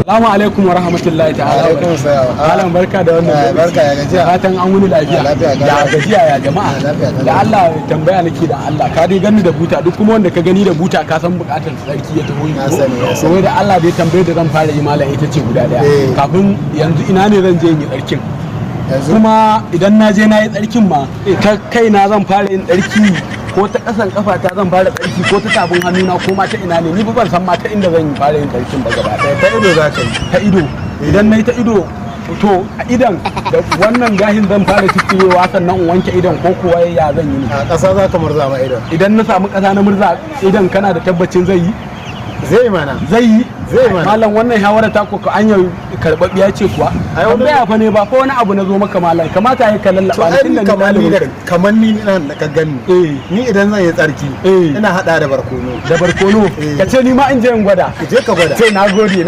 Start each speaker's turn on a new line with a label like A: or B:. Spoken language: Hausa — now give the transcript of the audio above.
A: Assalamu alaikum wa rahmatullahi ta'ala.
B: Alaikum salam.
A: Malam barka da wannan.
B: Barka ya gajiya.
A: Fatan an wuni lafiya. Ya gajiya ya jama'a. Da Allah tambaya nake da Allah. Ka dai gani da buta duk kuma wanda ka gani da buta ka san bukatar sarki ya taho.
B: Na sani.
A: So da Allah dai tambayar da zan fara yi malam ita ce guda daya. Kafin yanzu ina ne zan je in yi tsarkin. Kuma idan na je na yi tsarkin ma ta kaina zan fara yin tsarki ko ta kasan kafata zan fara tsarki ko ta tabin hannuna ko ma ta ina ne ni ban san ma ta inda zan fara yin tsarkin ba gaba ɗaya.
B: Ta ido za ka yi.
A: Ta ido idan na yi ta ido to a idan da wannan gahin zan fara ciccirewa sannan in wanke idan ko kuwa ya zan yi.
B: A ƙasa za ka murza ma idon.
A: Idan na samu ƙasa na murza idan kana da tabbacin zai yi.
B: Zai mana.
A: Zai yi.
B: Zai mana.
A: Malam wannan shawara ta ko ka anya karɓaɓɓiya ce kuwa. Tambaya fa ne ba fa wani abu na zo maka malam kamata ya ka lallaba
B: To ai kamar ni nan da ka gani. Ni idan zan yi tsarki ina hada da barkono.
A: Da barkono ka ce ni ma in je in gwada.
B: Je ka gwada.
A: Sai na gode.